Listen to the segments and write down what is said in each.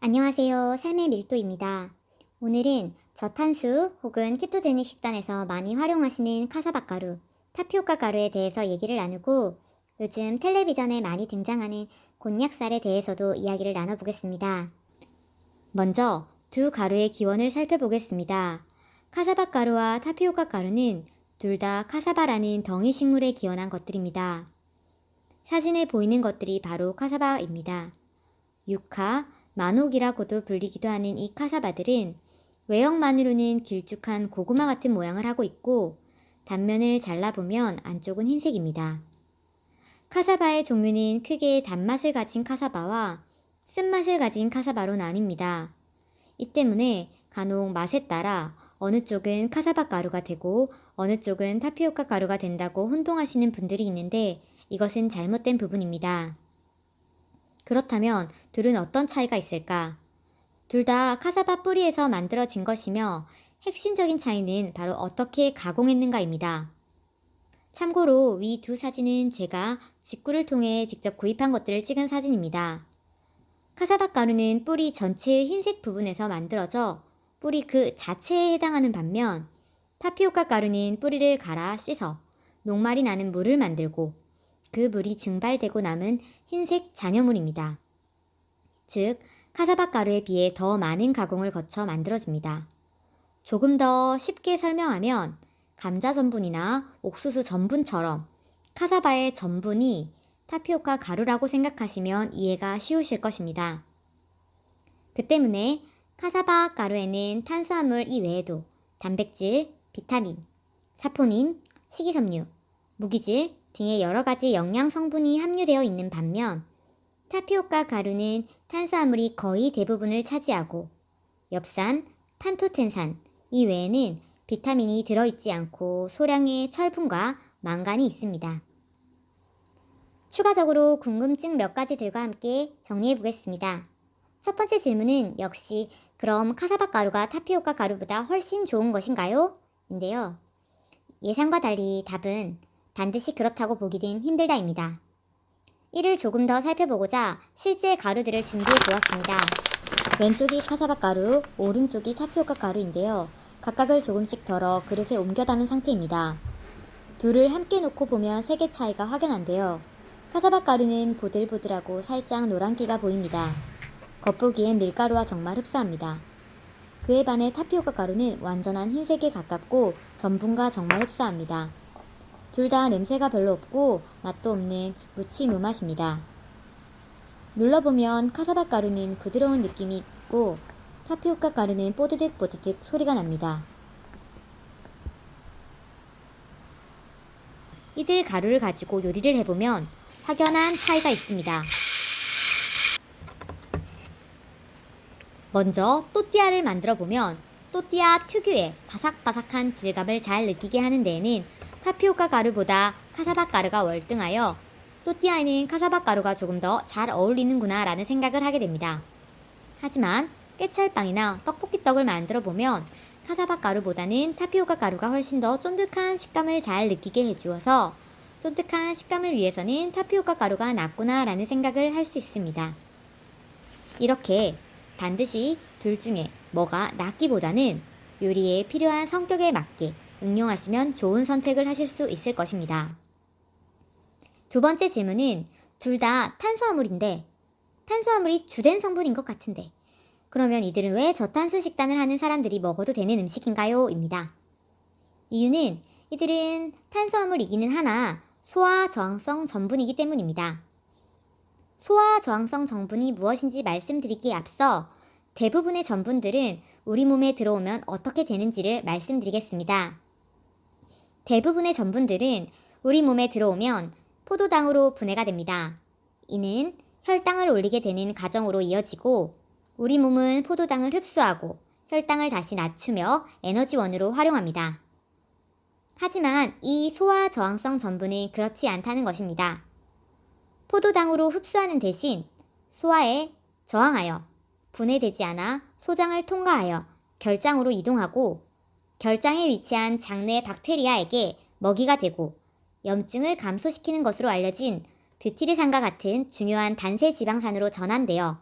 안녕하세요. 삶의 밀도입니다. 오늘은 저탄수 혹은 키토제닉 식단에서 많이 활용하시는 카사바 가루, 타피오카 가루에 대해서 얘기를 나누고 요즘 텔레비전에 많이 등장하는 곤약쌀에 대해서도 이야기를 나눠보겠습니다. 먼저 두 가루의 기원을 살펴보겠습니다. 카사바 가루와 타피오카 가루는 둘 다 카사바라는 덩이 식물에 기원한 것들입니다. 사진에 보이는 것들이 바로 카사바입니다. 유카, 만옥이라고도 불리기도 하는 이 카사바들은 외형만으로는 길쭉한 고구마 같은 모양을 하고 있고 단면을 잘라보면 안쪽은 흰색입니다. 카사바의 종류는 크게 단맛을 가진 카사바와 쓴맛을 가진 카사바로 나뉩니다. 이 때문에 간혹 맛에 따라 어느 쪽은 카사바 가루가 되고 어느 쪽은 타피오카 가루가 된다고 혼동하시는 분들이 있는데 이것은 잘못된 부분입니다. 그렇다면 둘은 어떤 차이가 있을까? 둘 다 카사바 뿌리에서 만들어진 것이며 핵심적인 차이는 바로 어떻게 가공했는가입니다. 참고로 위 두 사진은 제가 직구를 통해 직접 구입한 것들을 찍은 사진입니다. 카사바 가루는 뿌리 전체의 흰색 부분에서 만들어져 뿌리 그 자체에 해당하는 반면 타피오카 가루는 뿌리를 갈아 씻어 녹말이 나는 물을 만들고 그 물이 증발되고 남은 흰색 잔여물입니다. 즉, 카사바 가루에 비해 더 많은 가공을 거쳐 만들어집니다. 조금 더 쉽게 설명하면 감자 전분이나 옥수수 전분처럼 카사바의 전분이 타피오카 가루라고 생각하시면 이해가 쉬우실 것입니다. 그 때문에 카사바 가루에는 탄수화물 이외에도 단백질, 비타민, 사포닌, 식이섬유, 무기질 등의 여러 가지 영양 성분이 함유되어 있는 반면 타피오카 가루는 탄수화물이 거의 대부분을 차지하고 엽산, 판토텐산 이외에는 비타민이 들어있지 않고 소량의 철분과 망간이 있습니다. 추가적으로 궁금증 몇 가지들과 함께 정리해 보겠습니다. 첫 번째 질문은 역시 그럼 카사바 가루가 타피오카 가루보다 훨씬 좋은 것인가요? 인데요. 예상과 달리 답은 반드시 그렇다고 보기는 힘들다입니다. 이를 조금 더 살펴보고자 실제 가루들을 준비해 보았습니다. 왼쪽이 카사바 가루, 오른쪽이 타피오카 가루인데요. 각각을 조금씩 덜어 그릇에 옮겨 담은 상태입니다. 둘을 함께 놓고 보면 색의 차이가 확연한데요. 카사바 가루는 보들보들하고 살짝 노란기가 보입니다. 겉보기엔 밀가루와 정말 흡사합니다. 그에 반해 타피오카 가루는 완전한 흰색에 가깝고 전분과 정말 흡사합니다. 둘 다 냄새가 별로 없고 맛도 없는 무치무맛입니다. 눌러보면 카사바 가루는 부드러운 느낌이 있고 타피오카 가루는 뽀드득뽀드득 소리가 납니다. 이들 가루를 가지고 요리를 해보면 확연한 차이가 있습니다. 먼저 또띠아를 만들어보면 또띠아 특유의 바삭바삭한 질감을 잘 느끼게 하는 데에는 타피오카 가루보다 카사바 가루가 월등하여 또띠아에는 카사바 가루가 조금 더 잘 어울리는구나 라는 생각을 하게 됩니다. 하지만 깨찰빵이나 떡볶이 떡을 만들어 보면 카사바 가루보다는 타피오카 가루가 훨씬 더 쫀득한 식감을 잘 느끼게 해주어서 쫀득한 식감을 위해서는 타피오카 가루가 낫구나 라는 생각을 할 수 있습니다. 이렇게 반드시 둘 중에 뭐가 낫기보다는 요리에 필요한 성격에 맞게 응용하시면 좋은 선택을 하실 수 있을 것입니다. 두 번째 질문은 둘 다 탄수화물인데 탄수화물이 주된 성분인 것 같은데 그러면 이들은 왜 저탄수 식단을 하는 사람들이 먹어도 되는 음식인가요? 입니다. 이유는 이들은 탄수화물이기는 하나 소화 저항성 전분이기 때문입니다. 소화 저항성 전분이 무엇인지 말씀드리기에 앞서 대부분의 전분들은 우리 몸에 들어오면 어떻게 되는지를 말씀드리겠습니다. 대부분의 전분들은 우리 몸에 들어오면 포도당으로 분해가 됩니다. 이는 혈당을 올리게 되는 과정으로 이어지고 우리 몸은 포도당을 흡수하고 혈당을 다시 낮추며 에너지원으로 활용합니다. 하지만 이 소화 저항성 전분은 그렇지 않다는 것입니다. 포도당으로 흡수하는 대신 소화에 저항하여 분해되지 않아 소장을 통과하여 결장으로 이동하고 결장에 위치한 장내 박테리아에게 먹이가 되고 염증을 감소시키는 것으로 알려진 뷰티르산과 같은 중요한 단세 지방산으로 전환되어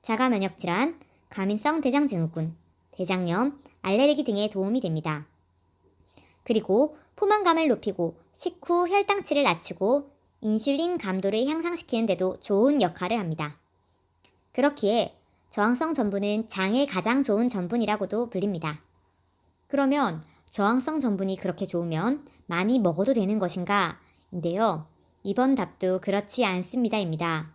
자가 면역 질환, 과민성 대장증후군, 대장염, 알레르기 등에 도움이 됩니다. 그리고 포만감을 높이고 식후 혈당치를 낮추고 인슐린 감도를 향상시키는 데도 좋은 역할을 합니다. 그렇기에 저항성 전분은 장에 가장 좋은 전분이라고도 불립니다. 그러면 저항성 전분이 그렇게 좋으면 많이 먹어도 되는 것인가? 인데요. 이번 답도 그렇지 않습니다입니다.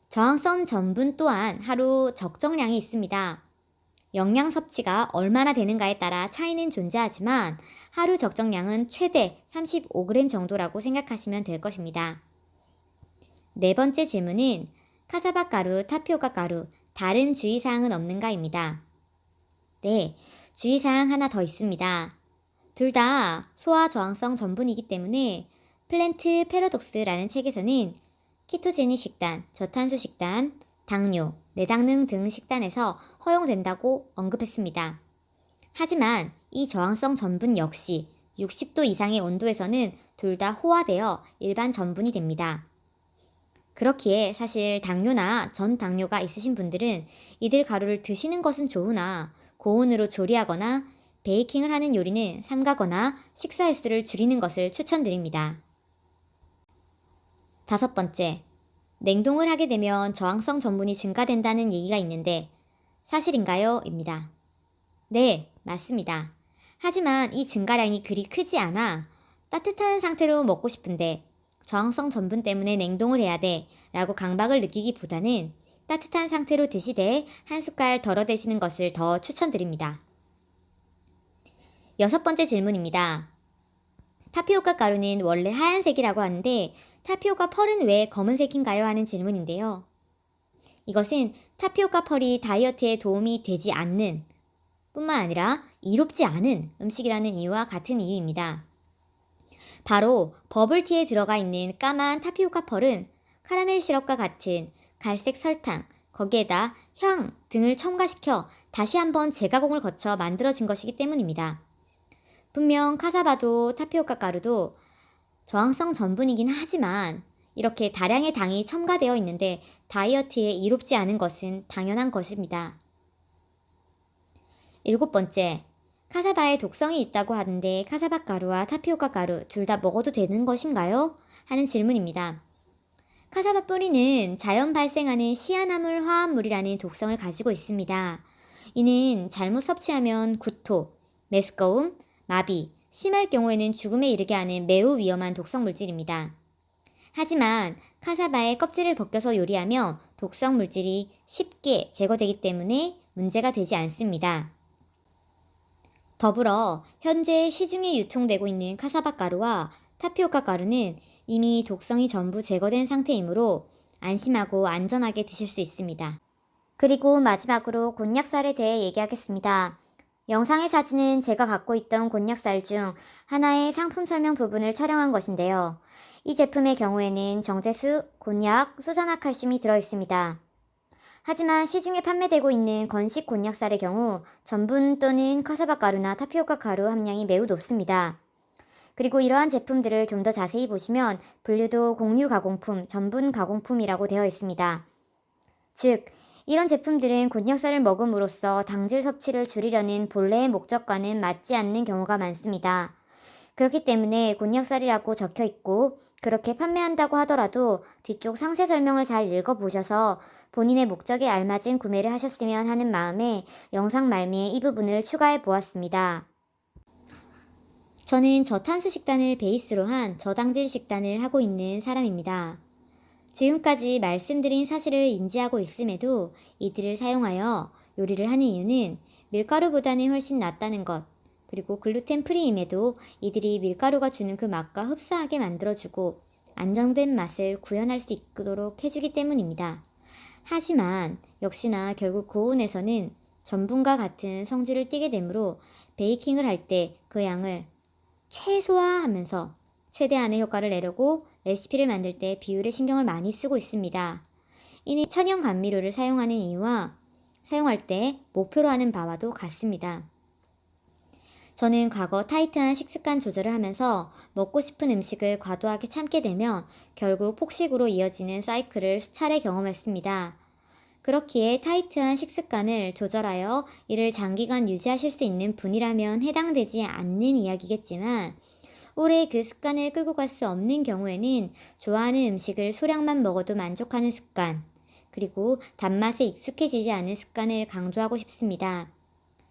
저항성 전분 또한 하루 적정량이 있습니다. 영양 섭취가 얼마나 되는가에 따라 차이는 존재하지만 하루 적정량은 최대 35g 정도라고 생각하시면 될 것입니다. 네 번째 질문은 카사바 가루, 타피오카 가루, 다른 주의사항은 없는가입니다. 네, 주의사항 하나 더 있습니다. 둘 다 소화 저항성 전분이기 때문에 플랜트 패러독스라는 책에서는 키토제닉 식단, 저탄수 식단, 당뇨, 내당능 등 식단에서 허용된다고 언급했습니다. 하지만 이 저항성 전분 역시 60도 이상의 온도에서는 둘 다 호화되어 일반 전분이 됩니다. 그렇기에 사실 당뇨나 전당뇨가 있으신 분들은 이들 가루를 드시는 것은 좋으나 고온으로 조리하거나 베이킹을 하는 요리는 삼가거나 식사 횟수를 줄이는 것을 추천드립니다. 다섯 번째, 냉동을 하게 되면 저항성 전분이 증가된다는 얘기가 있는데 사실인가요? 입니다. 네, 맞습니다. 하지만 이 증가량이 그리 크지 않아 따뜻한 상태로 먹고 싶은데 저항성 전분 때문에 냉동을 해야 돼 라고 강박을 느끼기보다는 따뜻한 상태로 드시되 한 숟갈 덜어 드시는 것을 더 추천드립니다. 여섯 번째 질문입니다. 타피오카 가루는 원래 하얀색이라고 하는데 타피오카 펄은 왜 검은색인가요? 하는 질문인데요. 이것은 타피오카 펄이 다이어트에 도움이 되지 않는 뿐만 아니라 이롭지 않은 음식이라는 이유와 같은 이유입니다. 바로 버블티에 들어가 있는 까만 타피오카 펄은 카라멜 시럽과 같은 갈색 설탕, 거기에다 향 등을 첨가시켜 다시 한번 재가공을 거쳐 만들어진 것이기 때문입니다. 분명 카사바도 타피오카 가루도 저항성 전분이긴 하지만 이렇게 다량의 당이 첨가되어 있는데 다이어트에 이롭지 않은 것은 당연한 것입니다. 일곱 번째, 카사바에 독성이 있다고 하는데 카사바 가루와 타피오카 가루 둘 다 먹어도 되는 것인가요? 하는 질문입니다. 카사바 뿌리는 자연 발생하는 시아나물 화합물이라는 독성을 가지고 있습니다. 이는 잘못 섭취하면 구토, 메스꺼움, 마비, 심할 경우에는 죽음에 이르게 하는 매우 위험한 독성 물질입니다. 하지만 카사바의 껍질을 벗겨서 요리하면 독성 물질이 쉽게 제거되기 때문에 문제가 되지 않습니다. 더불어 현재 시중에 유통되고 있는 카사바 가루와 타피오카 가루는 이미 독성이 전부 제거된 상태이므로 안심하고 안전하게 드실 수 있습니다. 그리고 마지막으로 곤약쌀에 대해 얘기하겠습니다. 영상의 사진은 제가 갖고 있던 곤약쌀 중 하나의 상품 설명 부분을 촬영한 것인데요. 이 제품의 경우에는 정제수, 곤약, 수산화칼슘이 들어있습니다. 하지만 시중에 판매되고 있는 건식 곤약쌀의 경우 전분 또는 카사바 가루나 타피오카 가루 함량이 매우 높습니다. 그리고 이러한 제품들을 좀 더 자세히 보시면 분류도 공유 가공품, 전분 가공품이라고 되어 있습니다. 즉, 이런 제품들은 곤약쌀을 먹음으로써 당질 섭취를 줄이려는 본래의 목적과는 맞지 않는 경우가 많습니다. 그렇기 때문에 곤약쌀이라고 적혀 있고 그렇게 판매한다고 하더라도 뒤쪽 상세 설명을 잘 읽어보셔서 본인의 목적에 알맞은 구매를 하셨으면 하는 마음에 영상 말미에 이 부분을 추가해 보았습니다. 저는 저탄수 식단을 베이스로 한 저당질 식단을 하고 있는 사람입니다. 지금까지 말씀드린 사실을 인지하고 있음에도 이들을 사용하여 요리를 하는 이유는 밀가루보다는 훨씬 낫다는 것, 그리고 글루텐 프리임에도 이들이 밀가루가 주는 그 맛과 흡사하게 만들어주고 안정된 맛을 구현할 수 있도록 해주기 때문입니다. 하지만 역시나 결국 고온에서는 전분과 같은 성질을 띠게 되므로 베이킹을 할 때 그 양을 최소화하면서 최대한의 효과를 내려고 레시피를 만들 때 비율에 신경을 많이 쓰고 있습니다. 이는 천연 감미료를 사용하는 이유와 사용할 때 목표로 하는 바와도 같습니다. 저는 과거 타이트한 식습관 조절을 하면서 먹고 싶은 음식을 과도하게 참게 되면 결국 폭식으로 이어지는 사이클을 수차례 경험했습니다. 그렇기에 타이트한 식습관을 조절하여 이를 장기간 유지하실 수 있는 분이라면 해당되지 않는 이야기겠지만 오래 그 습관을 끌고 갈 수 없는 경우에는 좋아하는 음식을 소량만 먹어도 만족하는 습관, 그리고 단맛에 익숙해지지 않은 습관을 강조하고 싶습니다.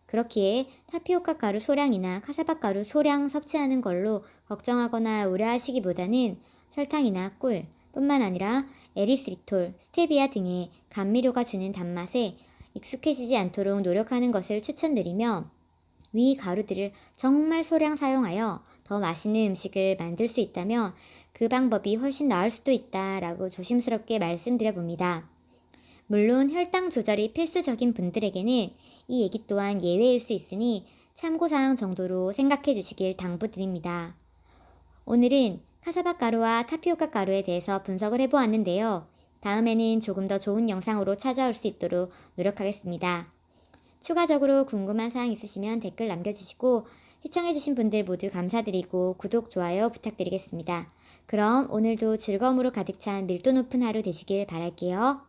그렇기에 타피오카 가루 소량이나 카사바 가루 소량 섭취하는 걸로 걱정하거나 우려하시기보다는 설탕이나 꿀 뿐만 아니라 에리스리톨, 스테비아 등의 감미료가 주는 단맛에 익숙해지지 않도록 노력하는 것을 추천드리며 위 가루들을 정말 소량 사용하여 더 맛있는 음식을 만들 수 있다면 그 방법이 훨씬 나을 수도 있다라고 조심스럽게 말씀드려 봅니다. 물론 혈당 조절이 필수적인 분들에게는 이 얘기 또한 예외일 수 있으니 참고사항 정도로 생각해 주시길 당부드립니다. 오늘은 카사바 가루와 타피오카 가루에 대해서 분석을 해보았는데요. 다음에는 조금 더 좋은 영상으로 찾아올 수 있도록 노력하겠습니다. 추가적으로 궁금한 사항 있으시면 댓글 남겨주시고 시청해주신 분들 모두 감사드리고 구독, 좋아요 부탁드리겠습니다. 그럼 오늘도 즐거움으로 가득 찬 밀도 높은 하루 되시길 바랄게요.